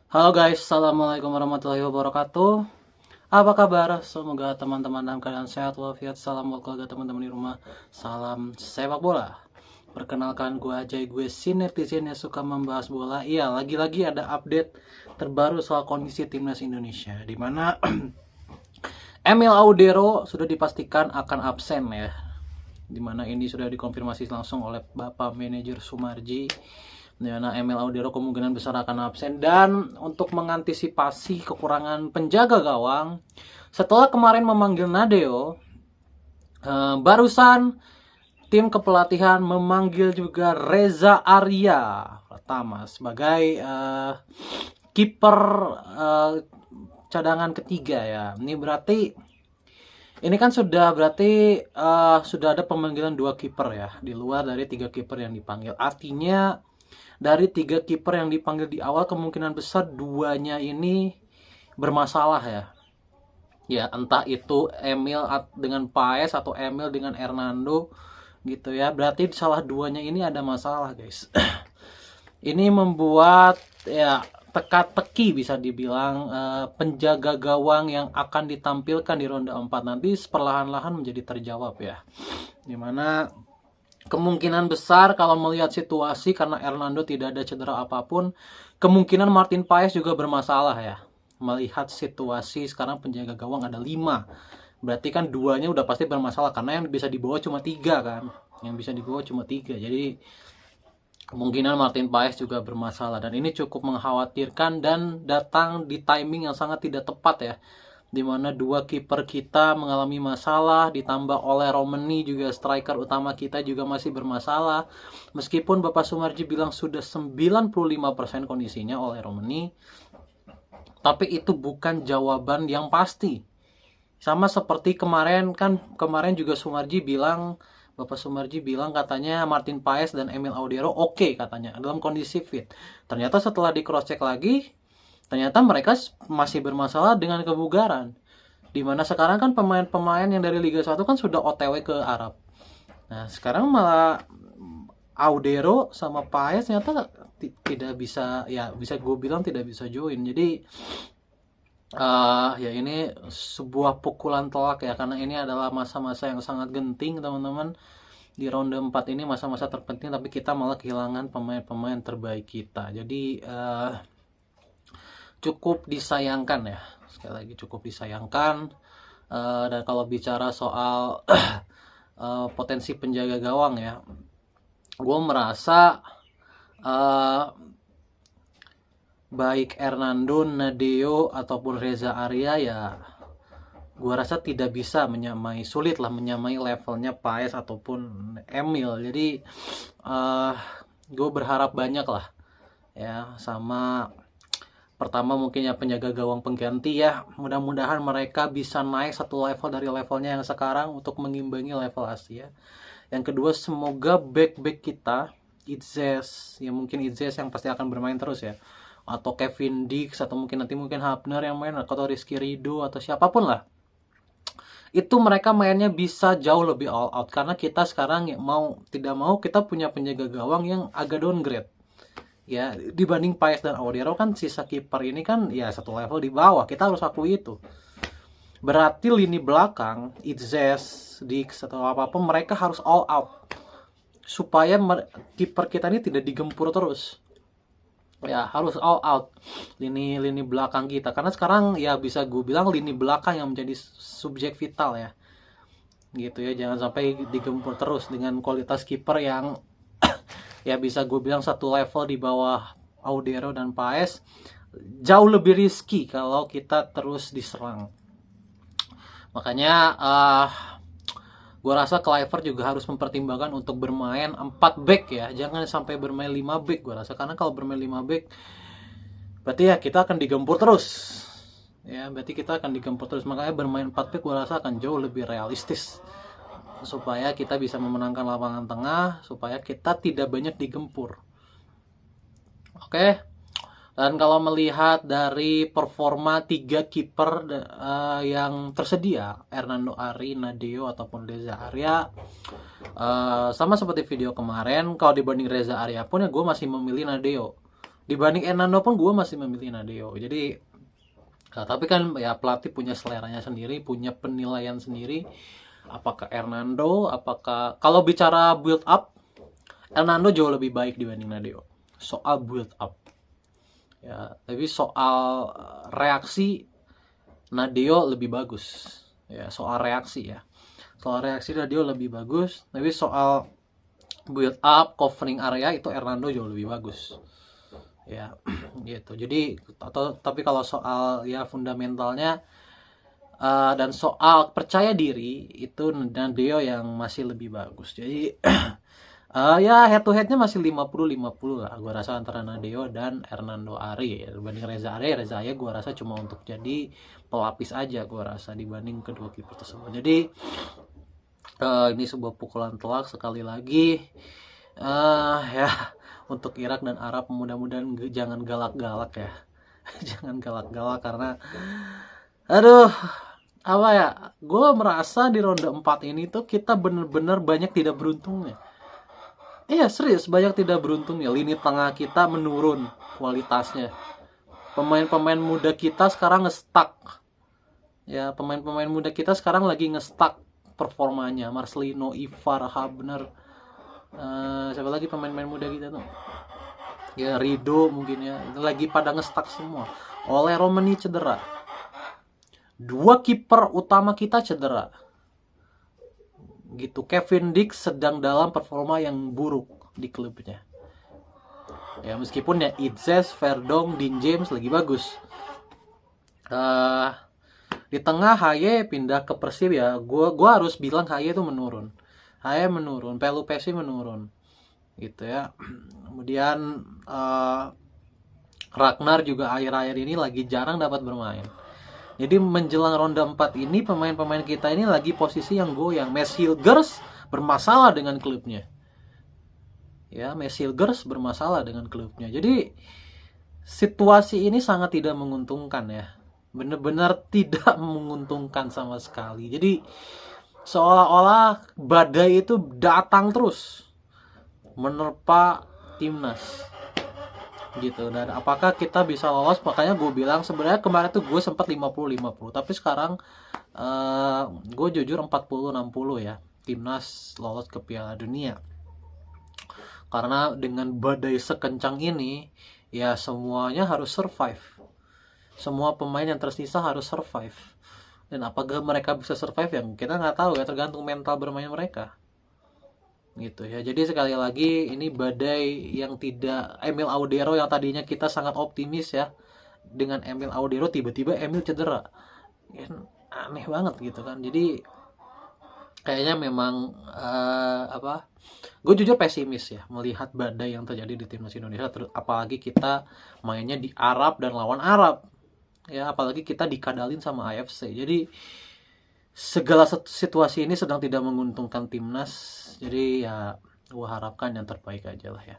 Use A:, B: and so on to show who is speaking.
A: Halo guys, assalamualaikum warahmatullahi wabarakatuh. Apa kabar? Semoga teman-teman dalam keadaan sehat walafiat. Salam buat keluarga teman-teman di rumah. Salam sepak bola. Perkenalkan gue Ajay, gue si netizen yang suka membahas bola. Iya, lagi-lagi ada update terbaru soal kondisi timnas Indonesia, di mana Emil Audero sudah dipastikan akan absen ya. Dimana ini sudah dikonfirmasi langsung oleh Bapak Manajer Sumarji, di mana Emil Audero kemungkinan besar akan absen. Dan untuk mengantisipasi kekurangan penjaga gawang, setelah kemarin memanggil Nadeo, barusan tim kepelatihan memanggil juga Reza Arya pertama sebagai kiper cadangan ketiga ya. Ini berarti ini kan sudah berarti sudah ada pemanggilan 2 kiper ya, di luar dari 3 kiper yang dipanggil. Artinya dari 3 kiper yang dipanggil di awal kemungkinan besar 2-nya ini bermasalah ya. Ya, entah itu Emil dengan Paes atau Emil dengan Hernando gitu ya. Berarti salah 2-nya ini ada masalah, guys. Ini membuat ya teka-teki bisa dibilang penjaga gawang yang akan ditampilkan di ronde 4 nanti perlahan-lahan menjadi terjawab ya. Dimana kemungkinan besar kalau melihat situasi, karena Hernando tidak ada cedera apapun, kemungkinan Martin Paes juga bermasalah ya. Melihat situasi sekarang penjaga gawang ada 5, berarti kan 2-nya udah pasti bermasalah, karena yang bisa dibawa cuma 3 kan. Yang bisa dibawa cuma 3, jadi kemungkinan Martin Paes juga bermasalah. Dan ini cukup mengkhawatirkan dan datang di timing yang sangat tidak tepat ya, dimana 2 kiper kita mengalami masalah, ditambah oleh Romani juga striker utama kita juga masih bermasalah. Meskipun Bapak Sumarji bilang sudah 95% kondisinya oleh Romani, tapi itu bukan jawaban yang pasti. Sama seperti kemarin juga Bapak Sumarji bilang katanya Martin Paes dan Emil Audero oke katanya dalam kondisi fit. Ternyata setelah di cross check lagi, ternyata mereka masih bermasalah dengan kebugaran. Dimana sekarang kan pemain-pemain yang dari Liga 1 kan sudah OTW ke Arab. Nah sekarang malah Audero sama Paes ternyata tidak bisa, ya bisa gue bilang tidak bisa join. Jadi ya ini sebuah pukulan telak ya, karena ini adalah masa-masa yang sangat genting teman-teman. Di ronde 4 ini masa-masa terpenting, tapi kita malah kehilangan pemain-pemain terbaik kita. Jadi cukup disayangkan ya, sekali lagi cukup disayangkan. Dan kalau bicara soal potensi penjaga gawang ya, gue merasa baik Hernando, Nadeo ataupun Reza Arya ya, gue rasa tidak bisa sulit lah menyamai levelnya Paes ataupun Emil. Jadi gue berharap banyak lah ya, sama pertama mungkin ya penjaga gawang pengganti ya, mudah-mudahan mereka bisa naik satu level dari levelnya yang sekarang untuk mengimbangi level Asia. Yang kedua, semoga back-back kita, Itzes, ya mungkin Itzes yang pasti akan bermain terus ya, atau Kevin Dix, atau mungkin Hapner yang main, atau Rizky Ridho, atau siapapun lah, itu mereka mainnya bisa jauh lebih all out. Karena kita sekarang ya, mau tidak mau kita punya penjaga gawang yang agak downgrade ya, dibanding Paes dan Audero kan sisa kiper ini kan ya satu level di bawah, kita harus akui itu. Berarti lini belakang Itzes, Dix atau apapun, mereka harus all out supaya kiper kita ini tidak digempur terus ya, harus all out lini belakang kita. Karena sekarang ya bisa gue bilang lini belakang yang menjadi subjek vital ya, gitu ya. Jangan sampai digempur terus dengan kualitas kiper yang ya bisa gue bilang satu level di bawah Audero dan Paes. Jauh lebih risky kalau kita terus diserang. Makanya gue rasa Kluivert juga harus mempertimbangkan untuk bermain 4 back ya, jangan sampai bermain 5 back gue rasa. Karena kalau bermain 5 back berarti ya kita akan digempur terus ya, makanya bermain 4 back gue rasa akan jauh lebih realistis, supaya kita bisa memenangkan lapangan tengah, supaya kita tidak banyak digempur. Oke. Dan kalau melihat dari performa 3 kiper yang tersedia, Hernando Ari, Nadeo ataupun Reza Arya, sama seperti video kemarin, kalau dibanding Reza Arya pun ya gue masih memilih Nadeo. Dibanding Hernando pun gue masih memilih Nadeo. Jadi tapi kan ya pelatih punya seleranya sendiri, punya penilaian sendiri. Apakah Hernando, apakah kalau bicara build up, Hernando jauh lebih baik dibanding Nadeo. Soal build up. Ya, tapi soal reaksi Nadeo lebih bagus. Ya, soal reaksi ya. Soal reaksi Nadeo lebih bagus, tapi soal build up, covering area itu Hernando jauh lebih bagus. Ya, gitu. Jadi tapi kalau soal ya fundamentalnya dan soal percaya diri itu Nadeo yang masih lebih bagus. Jadi ya head to headnya masih 50-50 lah. Gue rasa antara Nadeo dan Hernando Ari. Dibanding Reza Arya gue rasa cuma untuk jadi pelapis aja gue rasa dibanding kedua kiper tersebut. Jadi ini sebuah pukulan telak sekali lagi. Ya untuk Irak dan Arab mudah-mudahan jangan galak-galak ya. Jangan galak-galak karena aduh apa ya, gue merasa di ronde 4 ini tuh kita bener-bener banyak tidak beruntungnya. Iya serius, banyak tidak beruntungnya. Lini tengah kita menurun kualitasnya. Pemain-pemain muda kita sekarang nge-stuck. Ya, pemain-pemain muda kita sekarang lagi nge-stuck performanya. Marcelino, Ivar, Habner, siapa lagi pemain-pemain muda kita tuh? Ya Rido mungkin ya, lagi pada nge-stuck semua. Oleh Romani cedera. 2 kiper utama kita cedera. Gitu. Kevin Dix sedang dalam performa yang buruk di klubnya. Ya meskipun ya Itzes, Verdong, Dean James lagi bagus. Di tengah Haye pindah ke Persib ya. Gua harus bilang Haye itu menurun. Haye menurun, Pelu Pesi menurun. Gitu ya. Kemudian Ragnar juga akhir-akhir ini lagi jarang dapat bermain. Jadi menjelang ronde 4 ini pemain-pemain kita ini lagi posisi yang goyang. Mes Hilgers bermasalah dengan klubnya. Ya, Mes Hilgers bermasalah dengan klubnya. Jadi situasi ini sangat tidak menguntungkan ya. Benar-benar tidak menguntungkan sama sekali. Jadi seolah-olah badai itu datang terus menerpa timnas. Gitu. Dan apakah kita bisa lolos? Makanya gue bilang sebenarnya kemarin tuh gue sempat 50-50, tapi sekarang gue jujur 40-60 ya, timnas lolos ke Piala Dunia. Karena dengan badai sekencang ini ya semuanya harus survive. Semua pemain yang tersisa harus survive. Dan apakah mereka bisa survive yang kita nggak tahu ya, tergantung mental bermain mereka. Gitu ya. Jadi sekali lagi ini badai yang tidak Emil Audero yang tadinya kita sangat optimis ya dengan Emil Audero, tiba-tiba Emil cedera. Ya, aneh banget gitu kan. Jadi kayaknya memang gue jujur pesimis ya melihat badai yang terjadi di timnas Indonesia, apalagi kita mainnya di Arab dan lawan Arab. Ya, apalagi kita dikadalin sama AFC. Jadi segala situasi ini sedang tidak menguntungkan timnas. Jadi ya gue harapkan yang terbaik aja lah ya.